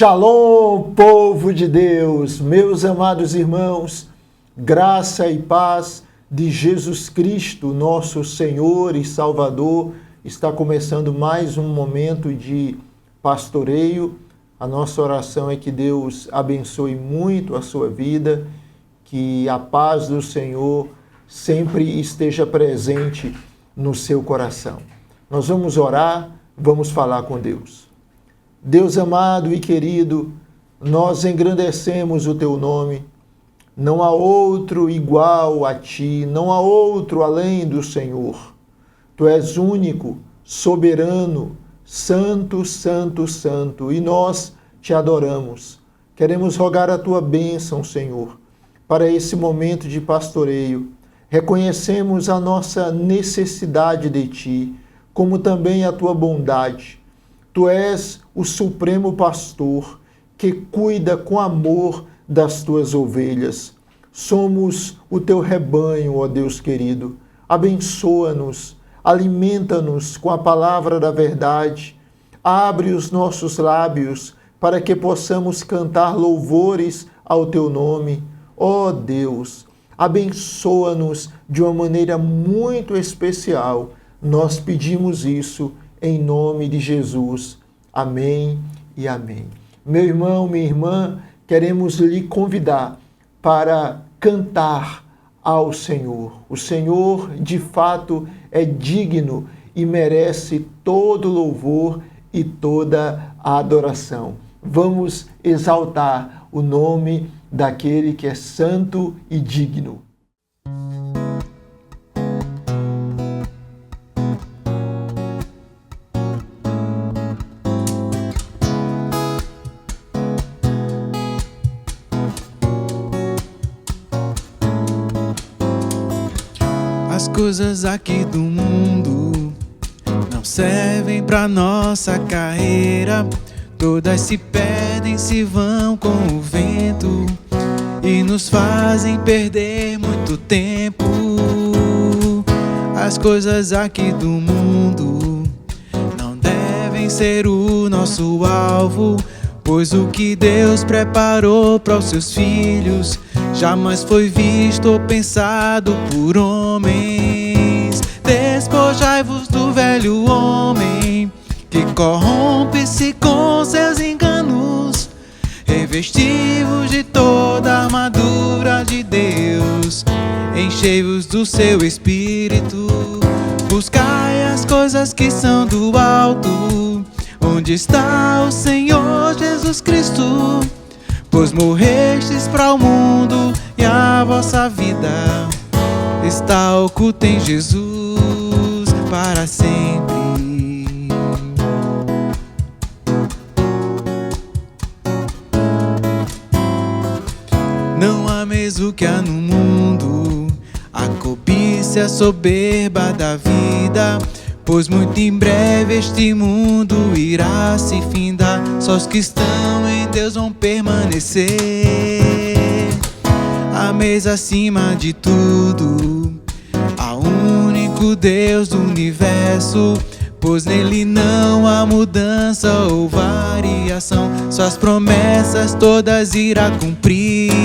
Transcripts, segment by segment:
Shalom, povo de Deus, meus amados irmãos, graça e paz de Jesus Cristo, nosso Senhor e Salvador. Está começando mais um momento de pastoreio. A nossa oração é que Deus abençoe muito a sua vida, que a paz do Senhor sempre esteja presente no seu coração. Nós vamos orar, vamos falar com Deus. Deus amado e querido, nós engrandecemos o Teu nome. Não há outro igual a Ti, não há outro além do Senhor. Tu és único, soberano, santo, santo, santo, e nós Te adoramos. Queremos rogar a Tua bênção, Senhor, para esse momento de pastoreio. Reconhecemos a nossa necessidade de Ti, como também a Tua bondade. Tu és o supremo pastor que cuida com amor das tuas ovelhas. Somos o teu rebanho, ó Deus querido. Abençoa-nos, alimenta-nos com a palavra da verdade. Abre os nossos lábios para que possamos cantar louvores ao teu nome. Ó Deus, abençoa-nos de uma maneira muito especial. Nós pedimos isso em nome de Jesus. Amém e amém. Meu irmão, minha irmã, queremos lhe convidar para cantar ao Senhor. O Senhor, de fato, é digno e merece todo louvor e toda a adoração. Vamos exaltar o nome daquele que é santo e digno. As coisas aqui do mundo não servem pra nossa carreira. Todas se perdem, se vão com o vento e nos fazem perder muito tempo. As coisas aqui do mundo não devem ser o nosso alvo, pois o que Deus preparou para os seus filhos jamais foi visto ou pensado por homens. Despojai-vos do velho homem, que corrompe-se com seus enganos. Revesti-vos de toda a armadura de Deus. Enchei-vos do seu Espírito. Buscai as coisas que são do alto, onde está o Senhor Jesus Cristo. Pois morrestes para o mundo e a vossa vida está oculta em Jesus para sempre. Não ameis o que há no mundo, a cobiça e a soberba da vida, pois muito em breve este mundo irá se findar. Só os que estão em Deus vão permanecer. Ameis acima de tudo ao único Deus do universo, pois nele não há mudança ou variação. Suas promessas todas irá cumprir.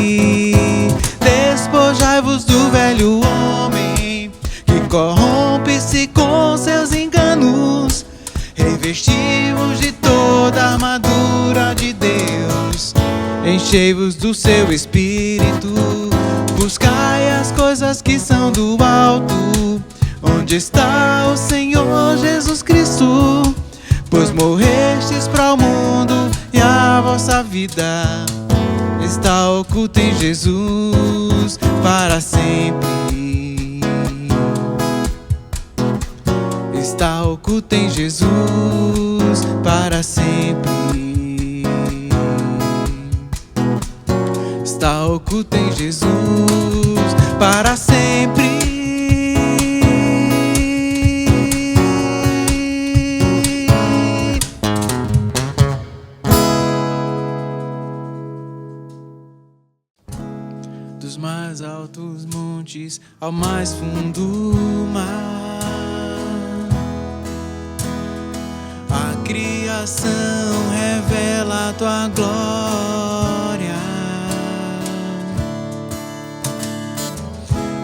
Despojai-vos do velho homem, que corrompe-se com seus enganos. Revesti-vos de toda a armadura de Deus. Enchei-vos do seu Espírito. Buscai as coisas que são do alto, onde está o Senhor Jesus Cristo. Pois morrestes para o mundo e a vossa vida está oculta em Jesus para sempre. Está oculta em Jesus para sempre. Está oculta em Jesus para sempre. Dos mais altos montes ao mais fundo mar, adoração revela a tua glória.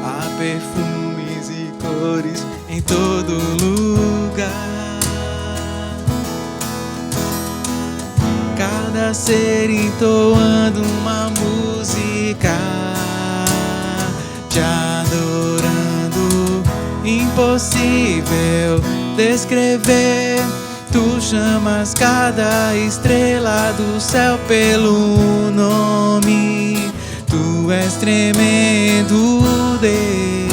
Há perfumes e cores em todo lugar. Cada ser entoando uma música, te adorando. Impossível descrever. Tu chamas cada estrela do céu pelo nome. Tu és tremendo, Deus.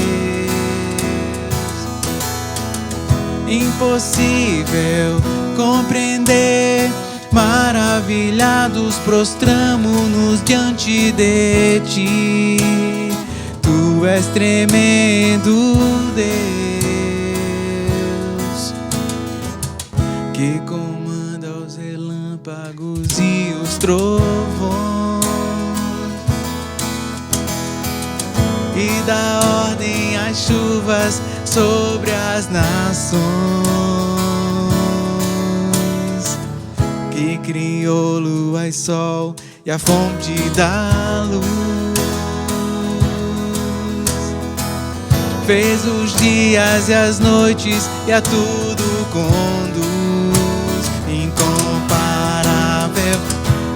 Impossível compreender. Maravilhados prostramo-nos diante de ti. Tu és tremendo, Deus, que comanda os relâmpagos e os trovões e dá ordem às chuvas sobre as nações, que criou lua e sol e a fonte da luz, fez os dias e as noites e a tudo conduz. Incomparável,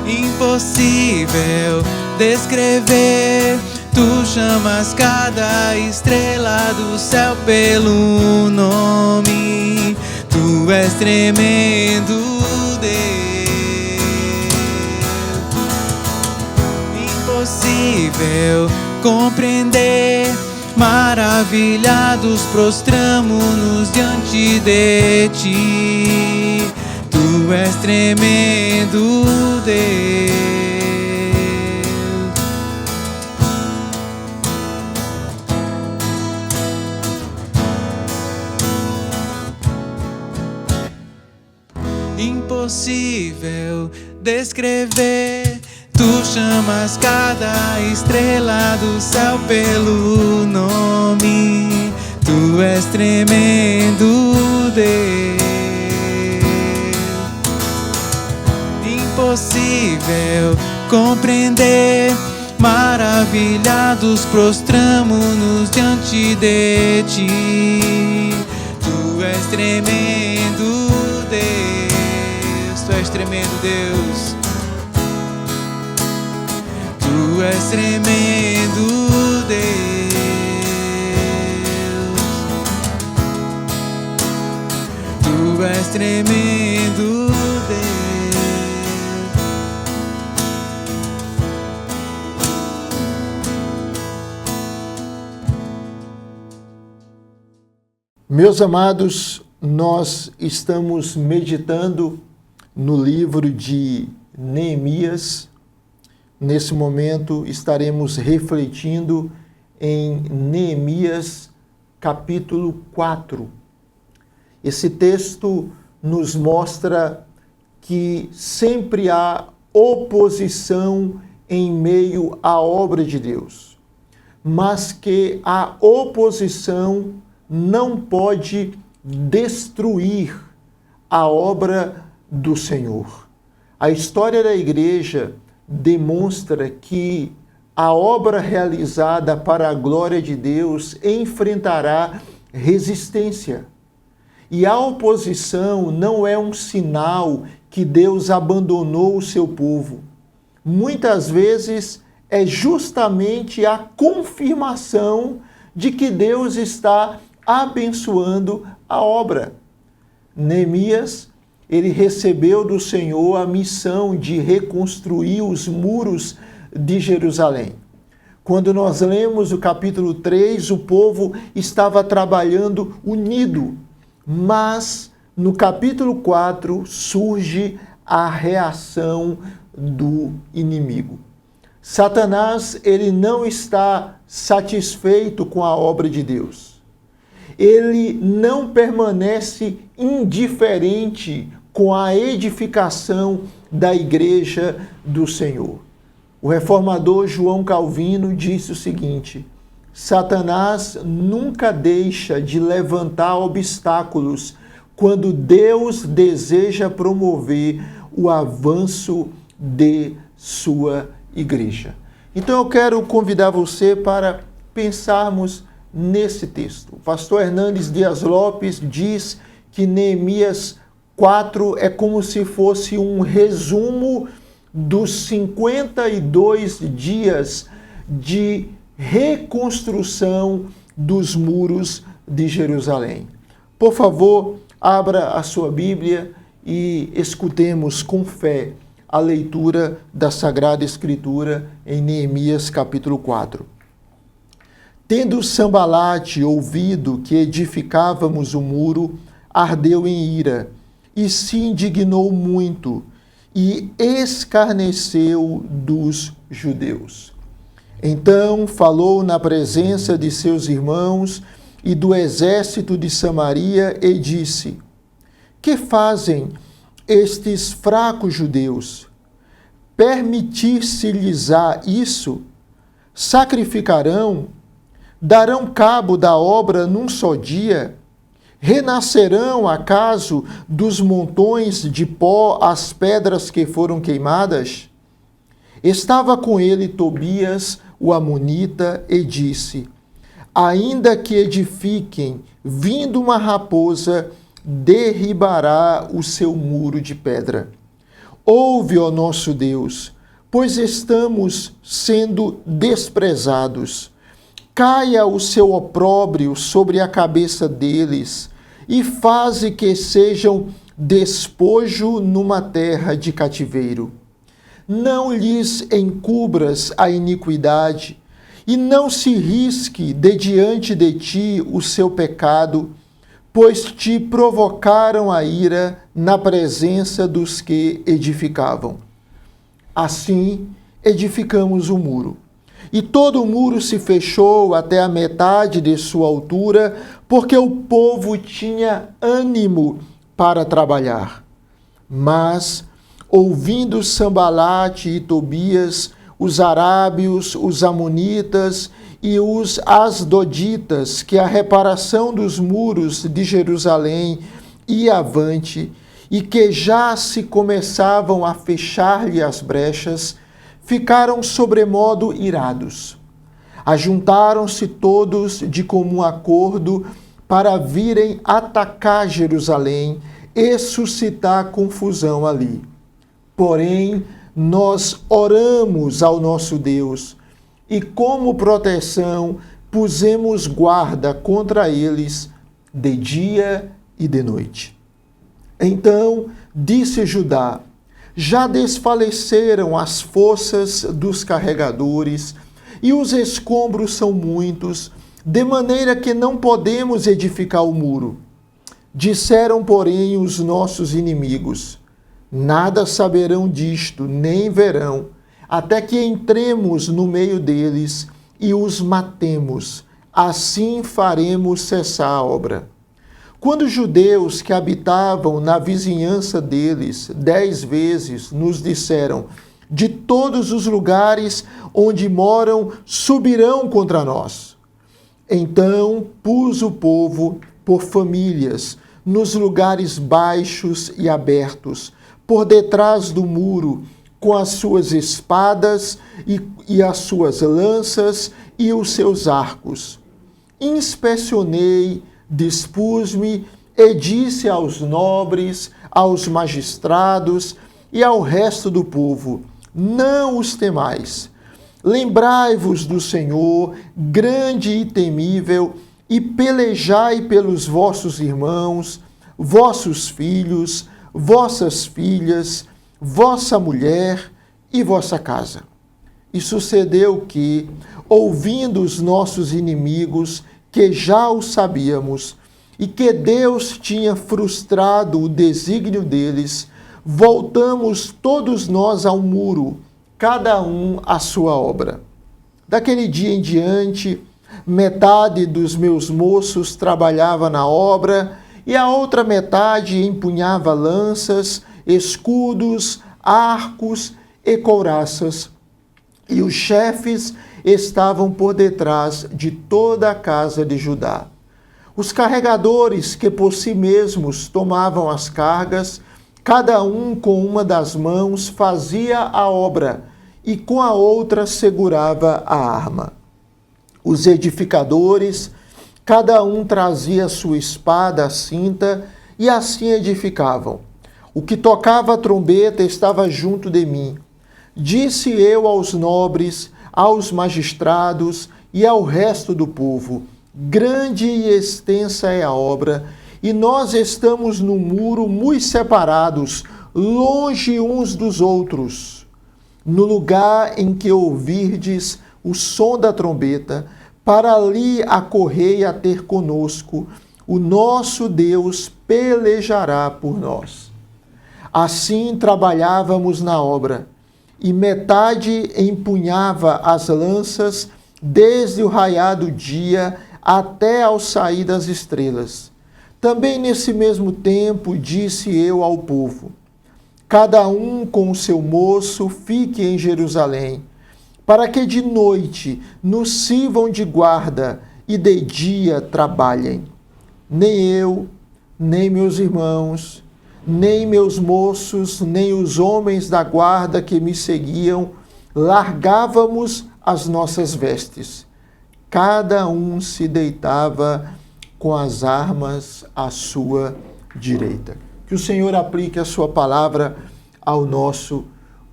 impossível descrever. Tu chamas cada estrela do céu pelo nome. Tu és tremendo, Deus. Impossível compreender. Maravilhados prostramo-nos diante de ti. Tu és tremendo, Deus. Impossível descrever. Tu chamas cada estrela do céu pelo nome. Tu és tremendo, Deus. Impossível compreender. Maravilhados prostramo-nos diante de ti. Tu és tremendo, Deus. Tu és tremendo, Deus. Tu és tremendo, Deus. Tu és tremendo, Deus. Meus amados, nós estamos meditando no livro de Neemias. Nesse momento estaremos refletindo em Neemias capítulo 4. Esse texto nos mostra que sempre há oposição em meio à obra de Deus, mas que a oposição não pode destruir a obra do Senhor. A história da igreja demonstra que a obra realizada para a glória de Deus enfrentará resistência. E a oposição não é um sinal que Deus abandonou o seu povo. Muitas vezes é justamente a confirmação de que Deus está abençoando a obra. Neemias, ele recebeu do Senhor a missão de reconstruir os muros de Jerusalém. Quando nós lemos o capítulo 3, o povo estava trabalhando unido, mas no capítulo 4 surge a reação do inimigo. Satanás, ele não está satisfeito com a obra de Deus. Ele não permanece indiferente com a edificação da igreja do Senhor. O reformador João Calvino disse o seguinte: Satanás nunca deixa de levantar obstáculos quando Deus deseja promover o avanço de sua igreja. Então eu quero convidar você para pensarmos nesse texto. O pastor Hernandes Dias Lopes diz que Neemias 4 é como se fosse um resumo dos 52 dias de reconstrução dos muros de Jerusalém. Por favor, abra a sua Bíblia e escutemos com fé a leitura da Sagrada Escritura em Neemias capítulo 4. Tendo Sambalate ouvido que edificávamos o muro, ardeu em ira e se indignou muito e escarneceu dos judeus. Então falou na presença de seus irmãos e do exército de Samaria e disse: que fazem estes fracos judeus? Permitir-se-lhes-á isso? Sacrificarão? Darão cabo da obra num só dia? Renascerão, acaso, dos montões de pó as pedras que foram queimadas? Estava com ele Tobias, o amonita, e disse: ainda que edifiquem, vindo uma raposa, derribará o seu muro de pedra. Ouve, ó nosso Deus, pois estamos sendo desprezados. Caia o seu opróbrio sobre a cabeça deles, e faze que sejam despojo numa terra de cativeiro. Não lhes encubras a iniquidade, e não se risque de diante de ti o seu pecado, pois te provocaram a ira na presença dos que edificavam. Assim, edificamos o muro. E todo o muro se fechou até a metade de sua altura, porque o povo tinha ânimo para trabalhar. Mas, ouvindo Sambalate e Tobias, os arábios, os amonitas e os asdoditas, que a reparação dos muros de Jerusalém ia avante, e que já se começavam a fechar-lhe as brechas, ficaram sobremodo irados. Ajuntaram-se todos de comum acordo para virem atacar Jerusalém e suscitar confusão ali. Porém, nós oramos ao nosso Deus e, como proteção, pusemos guarda contra eles de dia e de noite. Então disse Judá: já desfaleceram as forças dos carregadores e os escombros são muitos, de maneira que não podemos edificar o muro. Disseram, porém, os nossos inimigos: nada saberão disto, nem verão, até que entremos no meio deles e os matemos. Assim faremos cessar a obra. Quando os judeus que habitavam na vizinhança deles 10 vezes nos disseram: de todos os lugares onde moram subirão contra nós. Então pus o povo por famílias nos lugares baixos e abertos, por detrás do muro, com as suas espadas e as suas lanças e os seus arcos. Inspecionei, dispus-me e disse aos nobres, aos magistrados e ao resto do povo: não os temais. Lembrai-vos do Senhor, grande e temível, e pelejai pelos vossos irmãos, vossos filhos, vossas filhas, vossa mulher e vossa casa. E sucedeu que, ouvindo os nossos inimigos, que já o sabíamos, e que Deus tinha frustrado o desígnio deles, voltamos todos nós ao muro, cada um à sua obra. Daquele dia em diante, metade dos meus moços trabalhava na obra, e a outra metade empunhava lanças, escudos, arcos e couraças, e os chefes estavam por detrás de toda a casa de Judá. Os carregadores, que por si mesmos tomavam as cargas, cada um com uma das mãos fazia a obra e com a outra segurava a arma. Os edificadores, cada um trazia sua espada à cinta e assim edificavam. O que tocava a trombeta estava junto de mim. Disse eu aos nobres, aos magistrados e ao resto do povo: grande e extensa é a obra, e nós estamos no muro muito separados, longe uns dos outros. No lugar em que ouvirdes o som da trombeta, para ali acorrei a ter conosco, o nosso Deus pelejará por nós. Assim trabalhávamos na obra, e metade empunhava as lanças desde o raiar do dia até ao sair das estrelas. Também nesse mesmo tempo disse eu ao povo: cada um com o seu moço fique em Jerusalém, para que de noite nos sirvam de guarda e de dia trabalhem. Nem eu, nem meus irmãos, nem meus moços, nem os homens da guarda que me seguiam, largávamos as nossas vestes. Cada um se deitava com as armas à sua direita. Que o Senhor aplique a sua palavra ao nosso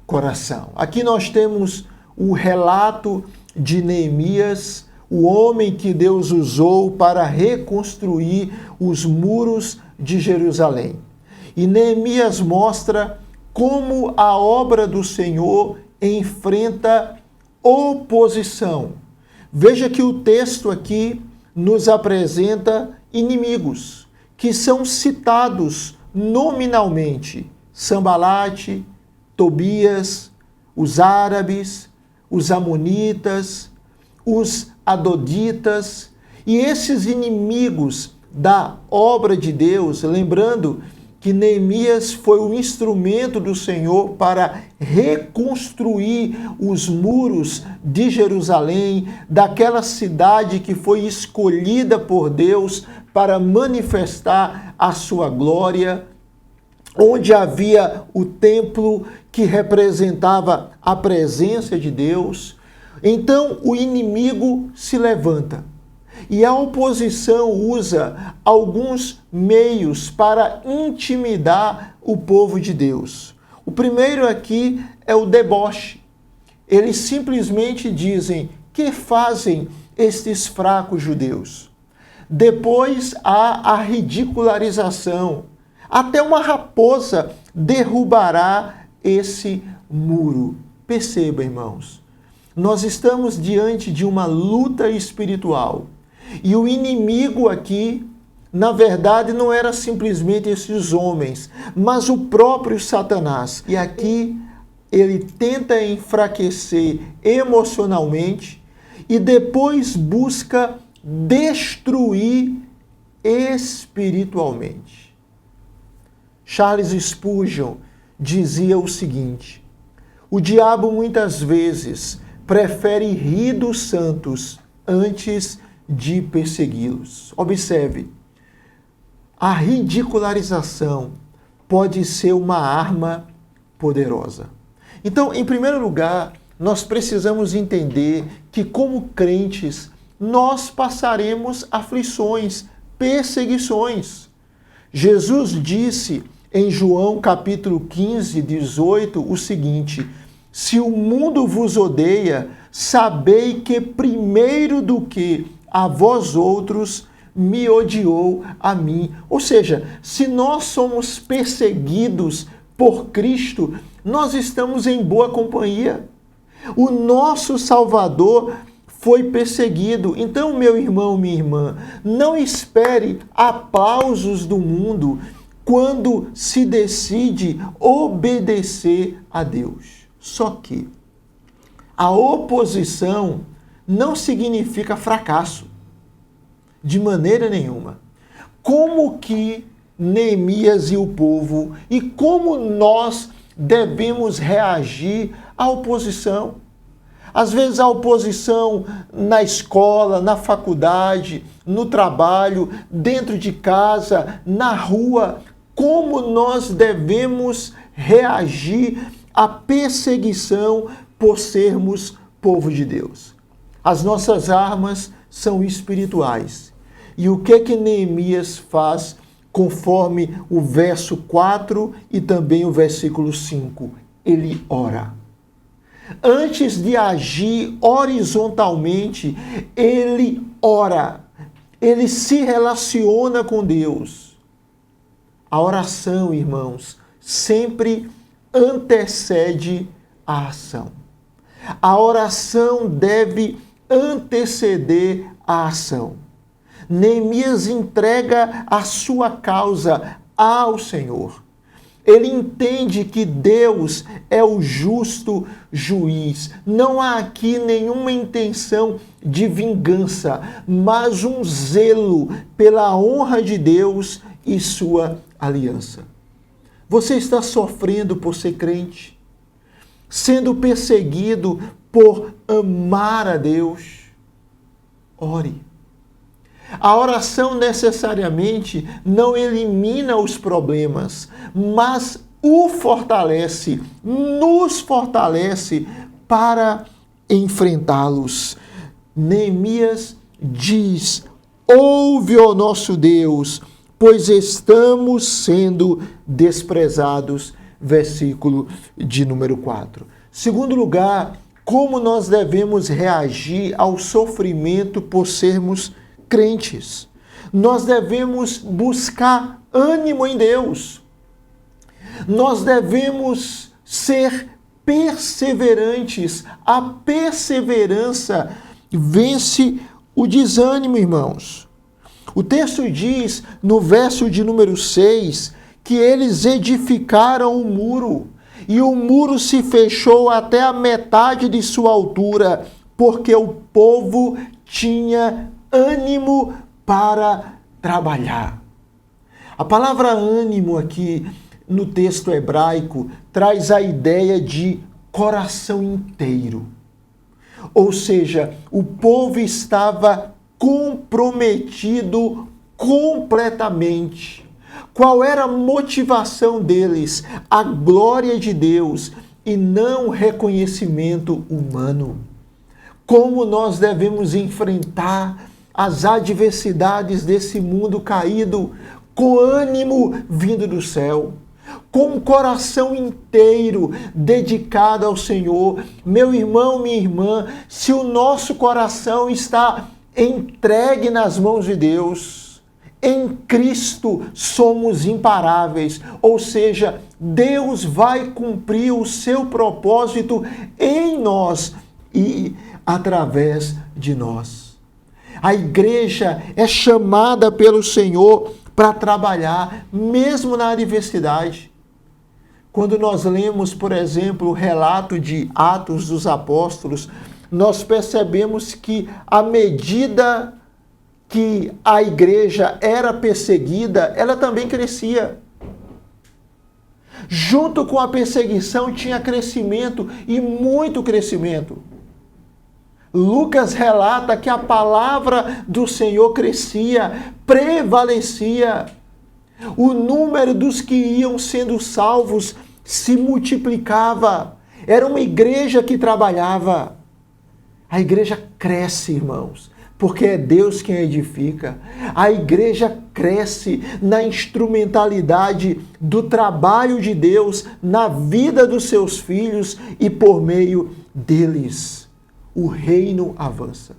coração. Aqui nós temos o relato de Neemias, o homem que Deus usou para reconstruir os muros de Jerusalém. E Neemias mostra como a obra do Senhor enfrenta oposição. Veja que o texto aqui nos apresenta inimigos, que são citados nominalmente: Sambalate, Tobias, os árabes, os amonitas, os adoditas, e esses inimigos da obra de Deus, lembrando que Neemias foi o instrumento do Senhor para reconstruir os muros de Jerusalém, daquela cidade que foi escolhida por Deus para manifestar a sua glória, onde havia o templo que representava a presença de Deus. Então o inimigo se levanta. E a oposição usa alguns meios para intimidar o povo de Deus. O primeiro aqui é o deboche. Eles simplesmente dizem: que fazem estes fracos judeus? Depois há a ridicularização. Até uma raposa derrubará esse muro. Perceba, irmãos, nós estamos diante de uma luta espiritual. E o inimigo aqui, na verdade, não era simplesmente esses homens, mas o próprio Satanás. E aqui ele tenta enfraquecer emocionalmente e depois busca destruir espiritualmente. Charles Spurgeon dizia o seguinte: o diabo muitas vezes prefere rir dos santos antes de persegui-los. Observe, a ridicularização pode ser uma arma poderosa. Então, em primeiro lugar, nós precisamos entender que, como crentes, nós passaremos aflições, perseguições. Jesus disse em João capítulo 15, 18, o seguinte: se o mundo vos odeia, sabei que primeiro do que a vós outros me odiou a mim. Ou seja, se nós somos perseguidos por Cristo, nós estamos em boa companhia. O nosso Salvador foi perseguido. Então, meu irmão, minha irmã, não espere aplausos do mundo quando se decide obedecer a Deus. Só que a oposição não significa fracasso, de maneira nenhuma. Como que Neemias e o povo, e como nós devemos reagir à oposição? Às vezes a oposição na escola, na faculdade, no trabalho, dentro de casa, na rua. Como nós devemos reagir à perseguição por sermos povo de Deus? As nossas armas são espirituais. E o que Neemias faz conforme o verso 4 e também o versículo 5? Ele ora. Antes de agir horizontalmente, ele ora. Ele se relaciona com Deus. A oração, irmãos, sempre antecede a ação. A oração deve anteceder a ação. Neemias entrega a sua causa ao Senhor. Ele entende que Deus é o justo juiz. Não há aqui nenhuma intenção de vingança, mas um zelo pela honra de Deus e sua aliança. Você está sofrendo por ser crente? Sendo perseguido por amar a Deus? Ore. A oração necessariamente não elimina os problemas, mas o fortalece, nos fortalece para enfrentá-los. Neemias diz: ouve, ó nosso Deus, pois estamos sendo desprezados. Versículo de número 4. Segundo lugar, como nós devemos reagir ao sofrimento por sermos crentes? Nós devemos buscar ânimo em Deus. Nós devemos ser perseverantes. A perseverança vence o desânimo, irmãos. O texto diz, no verso de número 6, que eles edificaram o muro, e o muro se fechou até a metade de sua altura, porque o povo tinha ânimo para trabalhar. A palavra ânimo aqui no texto hebraico traz a ideia de coração inteiro. Ou seja, o povo estava comprometido completamente. Qual era a motivação deles? A glória de Deus e não reconhecimento humano. Como nós devemos enfrentar as adversidades desse mundo caído com ânimo vindo do céu, com um coração inteiro dedicado ao Senhor. Meu irmão, minha irmã, se o nosso coração está entregue nas mãos de Deus, em Cristo somos imparáveis, ou seja, Deus vai cumprir o seu propósito em nós e através de nós. A igreja é chamada pelo Senhor para trabalhar, mesmo na adversidade. Quando nós lemos, por exemplo, o relato de Atos dos Apóstolos, nós percebemos que à medida que a igreja era perseguida, ela também crescia. Junto com a perseguição tinha crescimento, e muito crescimento. Lucas relata que a palavra do Senhor crescia, prevalecia. O número dos que iam sendo salvos se multiplicava. Era uma igreja que trabalhava. A igreja cresce, irmãos, porque é Deus quem a edifica. A igreja cresce na instrumentalidade do trabalho de Deus na vida dos seus filhos e por meio deles o reino avança.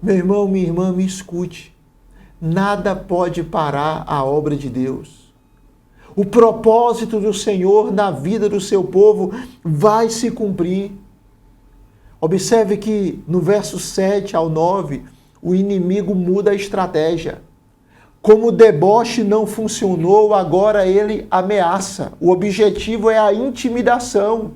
Meu irmão, minha irmã, me escute. Nada pode parar a obra de Deus. O propósito do Senhor na vida do seu povo vai se cumprir. Observe que no verso 7 ao 9, o inimigo muda a estratégia. Como o deboche não funcionou, agora ele ameaça. O objetivo é a intimidação.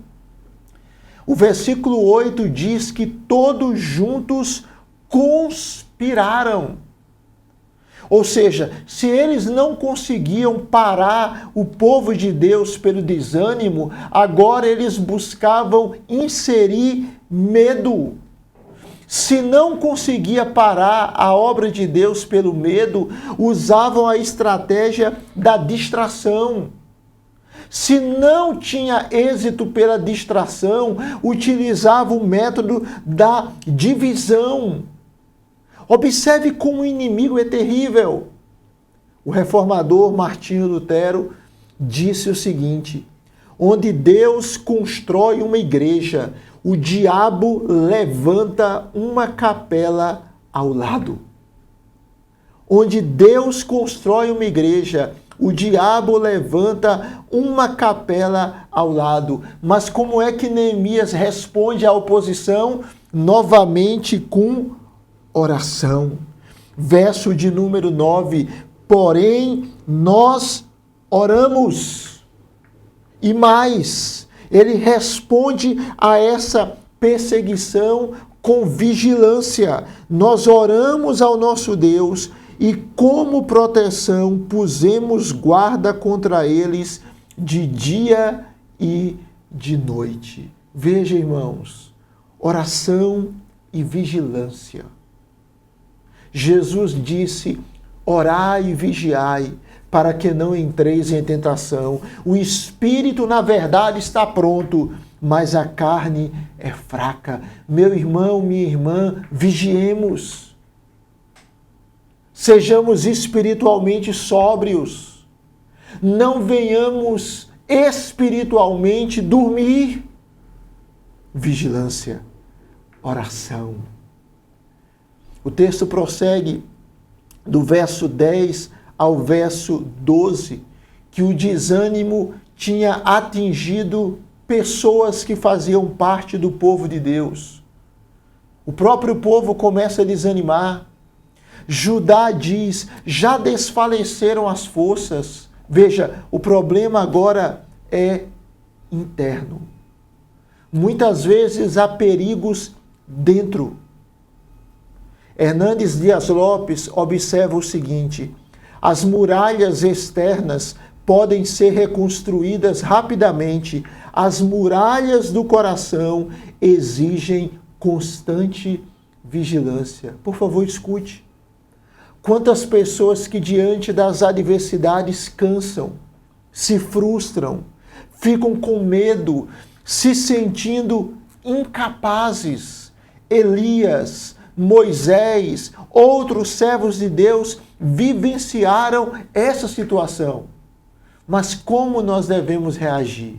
O versículo 8 diz que todos juntos conspiraram. Ou seja, se eles não conseguiam parar o povo de Deus pelo desânimo, agora eles buscavam inserir medo. Se não conseguia parar a obra de Deus pelo medo, usavam a estratégia da distração. Se não tinha êxito pela distração, utilizavam o método da divisão. Observe como o inimigo é terrível. O reformador Martinho Lutero disse o seguinte: onde Deus constrói uma igreja, o diabo levanta uma capela ao lado. Onde Deus constrói uma igreja, o diabo levanta uma capela ao lado. Mas como é que Neemias responde à oposição? Novamente com oração. Verso de número 9. Porém, nós oramos. E mais, ele responde a essa perseguição com vigilância. Nós oramos ao nosso Deus e, como proteção, pusemos guarda contra eles de dia e de noite. Veja, irmãos, oração e vigilância. Jesus disse: orai e vigiai, para que não entreis em tentação. O espírito, na verdade, está pronto, mas a carne é fraca. Meu irmão, minha irmã, vigiemos. Sejamos espiritualmente sóbrios. Não venhamos espiritualmente dormir. Vigilância, oração. O texto prossegue do verso 10 ao verso 12, que o desânimo tinha atingido pessoas que faziam parte do povo de Deus. O próprio povo começa a desanimar. Judá diz: já desfaleceram as forças. Veja, o problema agora é interno. Muitas vezes há perigos dentro. Hernandes Dias Lopes observa o seguinte: as muralhas externas podem ser reconstruídas rapidamente. As muralhas do coração exigem constante vigilância. Por favor, escute. Quantas pessoas que diante das adversidades cansam, se frustram, ficam com medo, se sentindo incapazes. Elias, Moisés, outros servos de Deus vivenciaram essa situação. Mas como nós devemos reagir?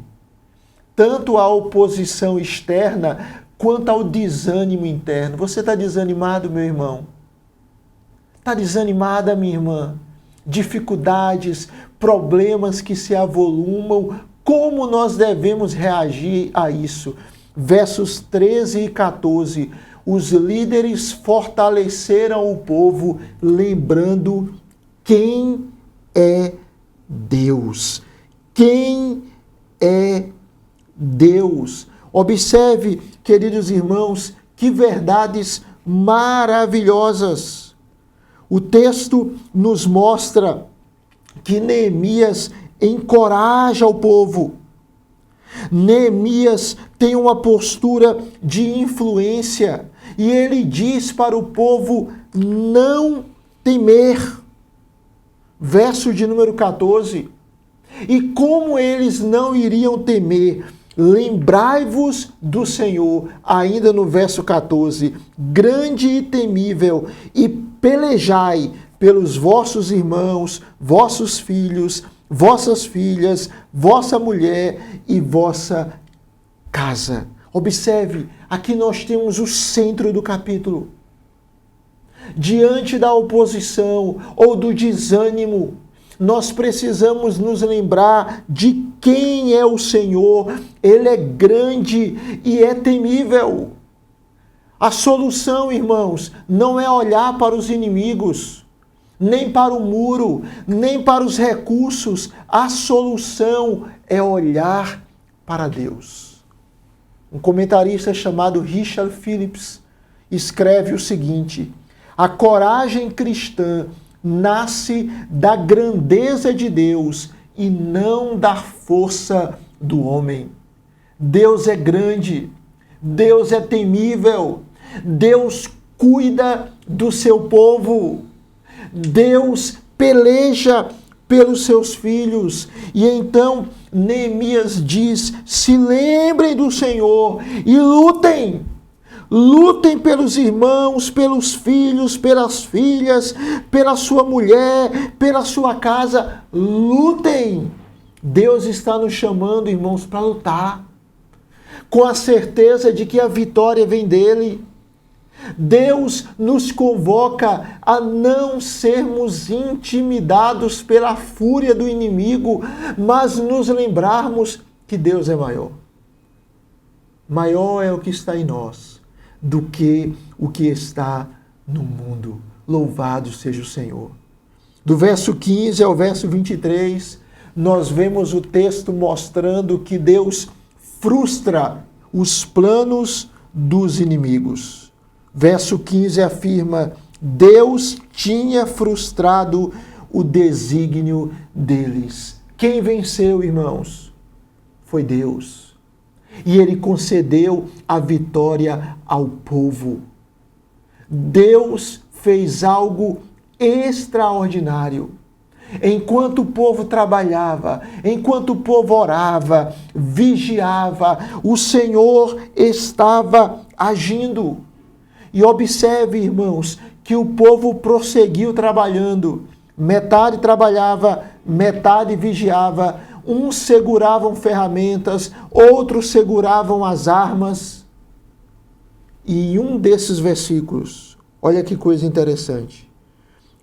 Tanto à oposição externa quanto ao desânimo interno. Você está desanimado, meu irmão? Está desanimada, minha irmã? Dificuldades, problemas que se avolumam. Como nós devemos reagir a isso? Versos 13 e 14. Os líderes fortaleceram o povo, lembrando quem é Deus. Quem é Deus? Observe, queridos irmãos, que verdades maravilhosas. O texto nos mostra que Neemias encoraja o povo. Neemias tem uma postura de influência e ele diz para o povo não temer. Verso de número 14. E como eles não iriam temer? Lembrai-vos do Senhor, ainda no verso 14, grande e temível, e pelejai pelos vossos irmãos, vossos filhos, vossas filhas, vossa mulher e vossa casa. Observe, aqui nós temos o centro do capítulo. Diante da oposição ou do desânimo, nós precisamos nos lembrar de quem é o Senhor. Ele é grande e é temível. A solução, irmãos, não é olhar para os inimigos, nem para o muro, nem para os recursos. A solução é olhar para Deus. Um comentarista chamado Richard Phillips escreve o seguinte: a coragem cristã nasce da grandeza de Deus e não da força do homem. Deus é grande, Deus é temível. Deus cuida do seu povo. Deus peleja pelos seus filhos. E então Neemias diz: se lembrem do Senhor e lutem. Lutem pelos irmãos, pelos filhos, pelas filhas, pela sua mulher, pela sua casa. Lutem. Deus está nos chamando, irmãos, para lutar, com a certeza de que a vitória vem dele. Deus nos convoca a não sermos intimidados pela fúria do inimigo, mas nos lembrarmos que Deus é maior. Maior é o que está em nós do que o que está no mundo. Louvado seja o Senhor. Do verso 15 ao verso 23, nós vemos o texto mostrando que Deus frustra os planos dos inimigos. Verso 15 afirma: Deus tinha frustrado o desígnio deles. Quem venceu, irmãos? Foi Deus. E ele concedeu a vitória ao povo. Deus fez algo extraordinário. Enquanto o povo trabalhava, enquanto o povo orava, vigiava, o Senhor estava agindo. E observe, irmãos, que o povo prosseguiu trabalhando. Metade trabalhava, metade vigiava. Uns seguravam ferramentas, outros seguravam as armas. E em um desses versículos, olha que coisa interessante.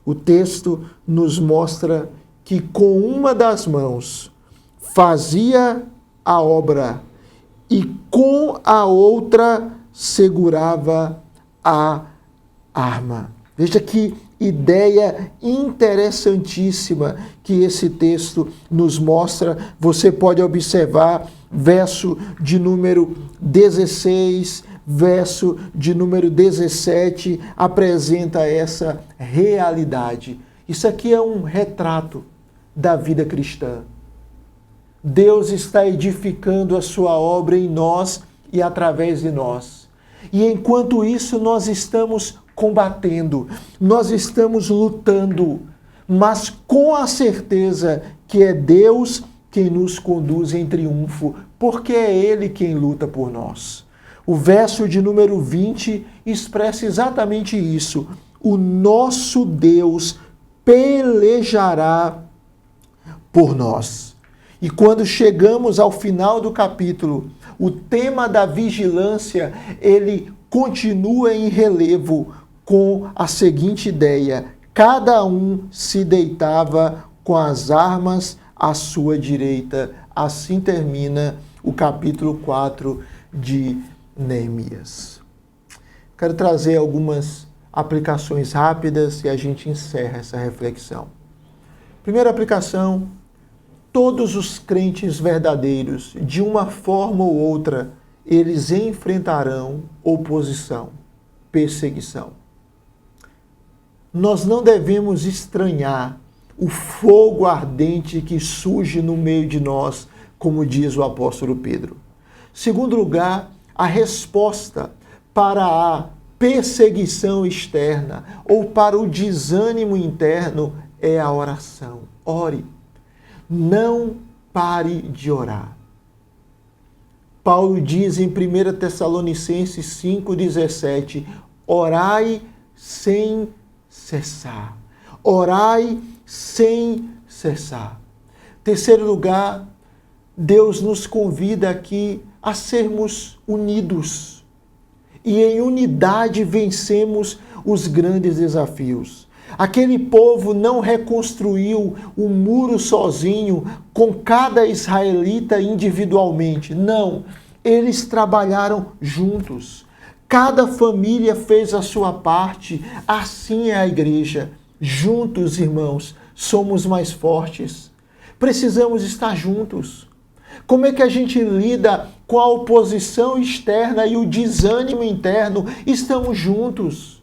O texto nos mostra que com uma das mãos fazia a obra e com a outra segurava a arma. Veja que ideia interessantíssima que esse texto nos mostra. Você pode observar verso de número 16, verso de número 17, apresenta essa realidade. Isso aqui é um retrato da vida cristã. Deus está edificando a sua obra em nós e através de nós. E enquanto isso, nós estamos combatendo, nós estamos lutando, mas com a certeza que é Deus quem nos conduz em triunfo, porque é Ele quem luta por nós. O verso de número 20 expressa exatamente isso. O nosso Deus pelejará por nós. E quando chegamos ao final do capítulo, o tema da vigilância, ele continua em relevo com a seguinte ideia: cada um se deitava com as armas à sua direita. Assim termina o capítulo 4 de Neemias. Quero trazer algumas aplicações rápidas e a gente encerra essa reflexão. Primeira aplicação: todos os crentes verdadeiros, de uma forma ou outra, eles enfrentarão oposição, perseguição. Nós não devemos estranhar o fogo ardente que surge no meio de nós, como diz o apóstolo Pedro. Segundo lugar, a resposta para a perseguição externa ou para o desânimo interno é a oração. Ore. Não pare de orar. Paulo diz em 1 Tessalonicenses 5,17: orai sem cessar. Orai sem cessar. Terceiro lugar, Deus nos convida aqui a sermos unidos. E em unidade vencemos os grandes desafios. Aquele povo não reconstruiu o muro sozinho, com cada israelita individualmente. Não, eles trabalharam juntos. Cada família fez a sua parte. Assim é a igreja. Juntos, irmãos, somos mais fortes. Precisamos estar juntos. Como é que a gente lida com a oposição externa e o desânimo interno? Estamos juntos.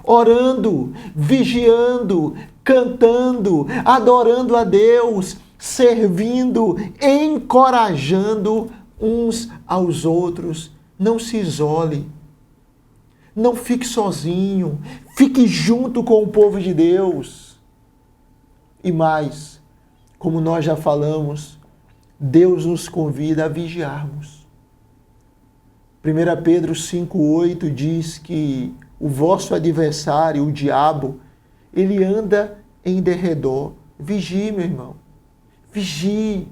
Orando, vigiando, cantando, adorando a Deus, servindo, encorajando uns aos outros. Não se isole. Não fique sozinho. Fique junto com o povo de Deus. E mais, como nós já falamos, Deus nos convida a vigiarmos. 1 Pedro 5,8 diz que o vosso adversário, o diabo, ele anda em derredor. Vigie, meu irmão. Vigie.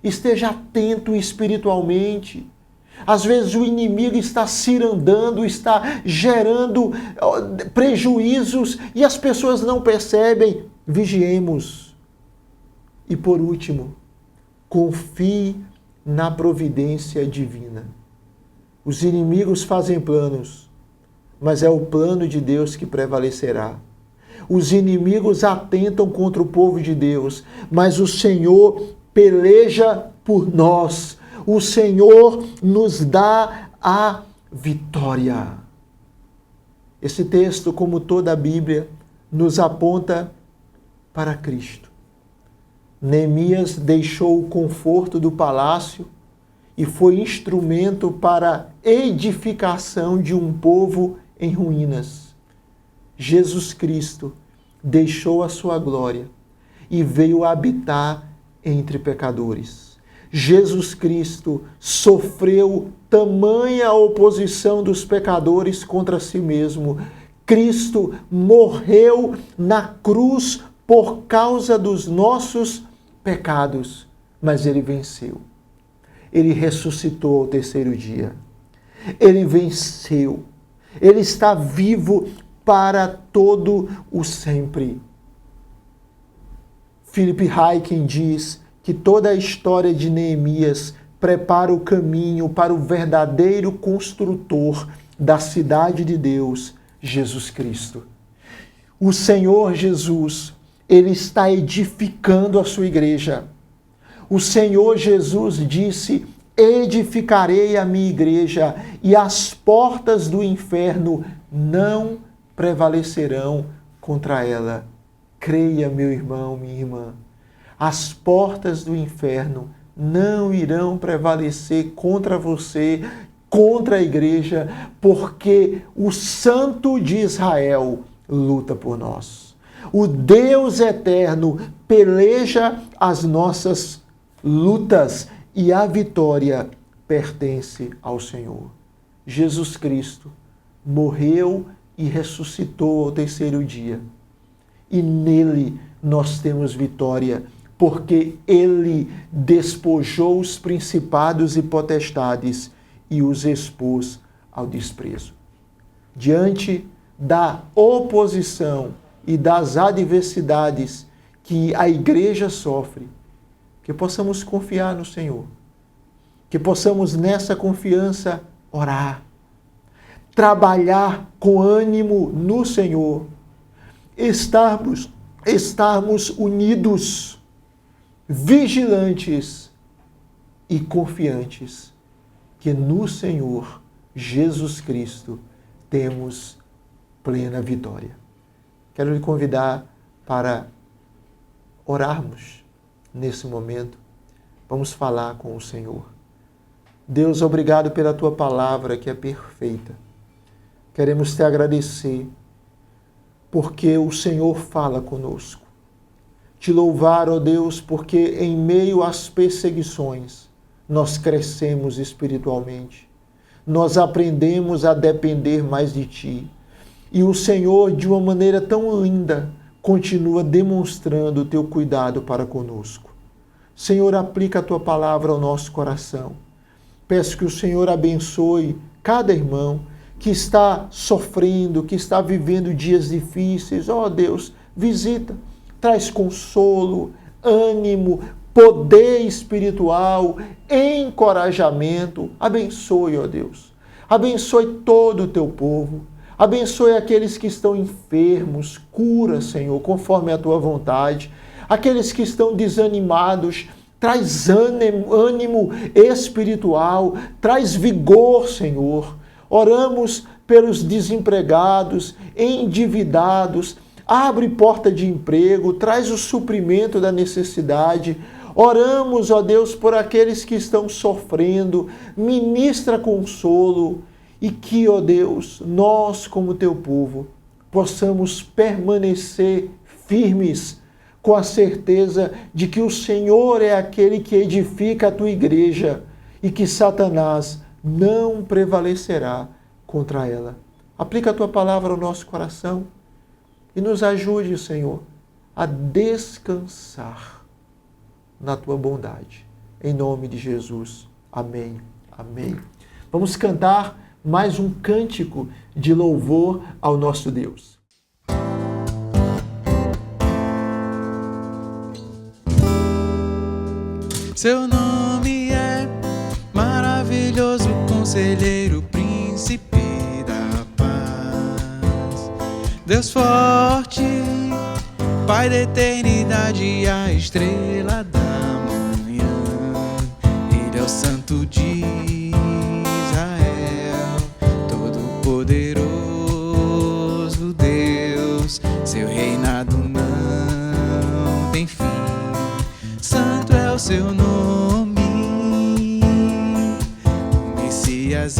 Esteja atento espiritualmente. Às vezes o inimigo está cirandando, está gerando prejuízos e as pessoas não percebem. Vigiemos. E por último, confie na providência divina. Os inimigos fazem planos, mas é o plano de Deus que prevalecerá. Os inimigos atentam contra o povo de Deus, mas o Senhor peleja por nós. O Senhor nos dá a vitória. Esse texto, como toda a Bíblia, nos aponta para Cristo. Neemias deixou o conforto do palácio e foi instrumento para a edificação de um povo em ruínas. Jesus Cristo deixou a sua glória e veio habitar entre pecadores. Jesus Cristo sofreu tamanha oposição dos pecadores contra si mesmo. Cristo morreu na cruz por causa dos nossos pecados, mas ele venceu. Ele ressuscitou ao terceiro dia. Ele venceu. Ele está vivo para todo o sempre. Philip Ryken diz que toda a história de Neemias prepara o caminho para o verdadeiro construtor da cidade de Deus, Jesus Cristo. O Senhor Jesus, ele está edificando a sua igreja. O Senhor Jesus disse: edificarei a minha igreja e as portas do inferno não prevalecerão contra ela. Creia, meu irmão, minha irmã. As portas do inferno não irão prevalecer contra você, contra a igreja, porque o Santo de Israel luta por nós. O Deus eterno peleja as nossas lutas e a vitória pertence ao Senhor. Jesus Cristo morreu e ressuscitou ao terceiro dia. E nele nós temos vitória, porque ele despojou os principados e potestades e os expôs ao desprezo. Diante da oposição e das adversidades que a igreja sofre, que possamos confiar no Senhor, que possamos nessa confiança orar, trabalhar com ânimo no Senhor, estarmos unidos, vigilantes e confiantes que no Senhor Jesus Cristo temos plena vitória. Quero lhe convidar para orarmos nesse momento. Vamos falar com o Senhor. Deus, obrigado pela tua palavra que é perfeita. Queremos te agradecer porque o Senhor fala conosco. Te louvar, ó Deus, porque em meio às perseguições nós crescemos espiritualmente. Nós aprendemos a depender mais de Ti. E o Senhor, de uma maneira tão linda, continua demonstrando o Teu cuidado para conosco. Senhor, aplica a Tua palavra ao nosso coração. Peço que o Senhor abençoe cada irmão que está sofrendo, que está vivendo dias difíceis. Ó Deus, visita, traz consolo, ânimo, poder espiritual, encorajamento. Abençoe, ó Deus. Abençoe todo o Teu povo. Abençoe aqueles que estão enfermos. Cura, Senhor, conforme a Tua vontade. Aqueles que estão desanimados, traz ânimo espiritual, traz vigor, Senhor. Oramos pelos desempregados, endividados, abre porta de emprego, traz o suprimento da necessidade. Oramos, ó Deus, por aqueles que estão sofrendo. Ministra consolo e que, ó Deus, nós, como teu povo, possamos permanecer firmes com a certeza de que o Senhor é aquele que edifica a tua igreja e que Satanás não prevalecerá contra ela. Aplica a tua palavra ao nosso coração e nos ajude, Senhor, a descansar na tua bondade. Em nome de Jesus. Amém. Amém. Vamos cantar mais um cântico de louvor ao nosso Deus. Seu nome é maravilhoso, conselheiro, príncipe da paz. Deus forte, Pai da eternidade, a estrela da manhã. Ele é o Santo de Israel, todo-poderoso Deus. Seu reinado não tem fim. Santo é o seu nome, o Messias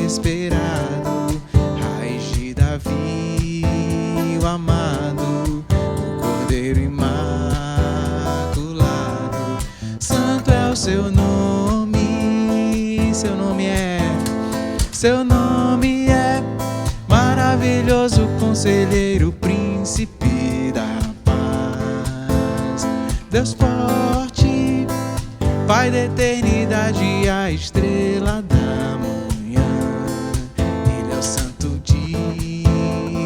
esperado, raiz de Davi, o amado, o Cordeiro imaculado. Santo é o seu nome, seu nome é maravilhoso, conselheiro, príncipe da paz. Deus forte, Pai da eternidade, a estrela da manhã. Ele é o Santo de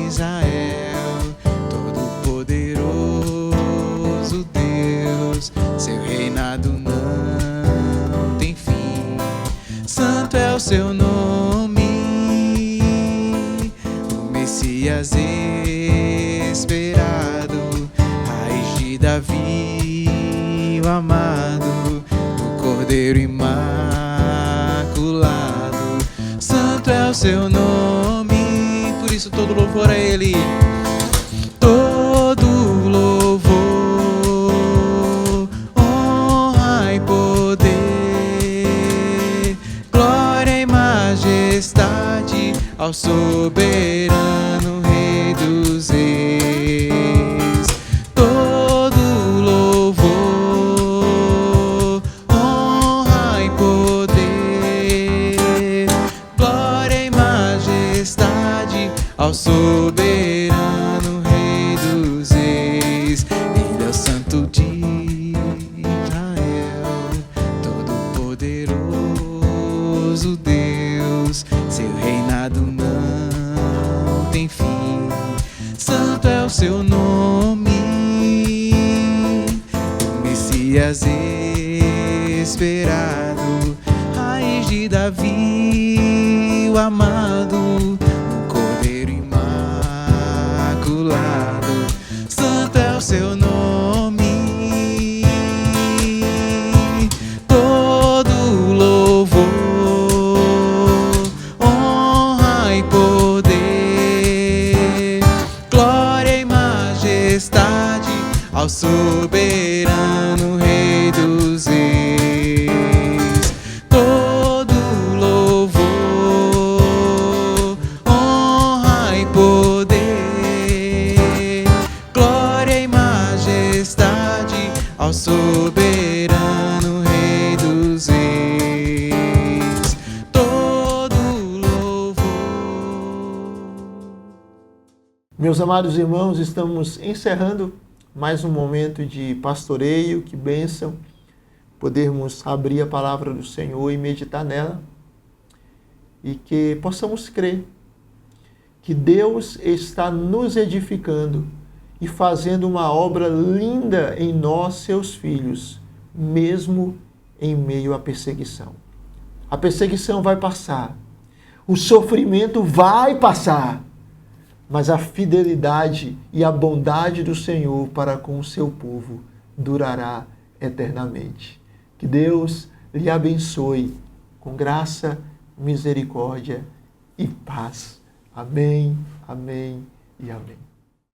Israel, todo-poderoso Deus. Seu reinado não tem fim. Santo é o seu nome, o Messias esperado, raiz de Davi, o amado, o Cordeiro imaculado. Santo é o seu nome, por isso todo louvor a Ele. Todo louvor, honra e poder, glória e majestade ao soberano Rei dos Reis. Todo louvor, honra e poder, glória e majestade ao soberano Rei dos Reis. Ele é o Santo de Israel, todo-poderoso Deus. Seu reinado não tem fim. Santo é o seu nome, o Messias esperado, raiz de Davi, o amado, o Cordeiro imaculado. Santo é o seu nome, todo louvor, honra e poder, glória e majestade ao soberano Rei dos Reis. Todo louvor, honra e poder, glória e majestade ao soberano Rei dos Reis. Todo louvor. Meus amados irmãos, estamos encerrando mais um momento de pastoreio. Que bênção podermos abrir a palavra do Senhor e meditar nela, e que possamos crer que Deus está nos edificando e fazendo uma obra linda em nós, seus filhos, mesmo em meio à perseguição. A perseguição vai passar, o sofrimento vai passar, mas a fidelidade e a bondade do Senhor para com o seu povo durará eternamente. Que Deus lhe abençoe com graça, misericórdia e paz. Amém, amém e amém.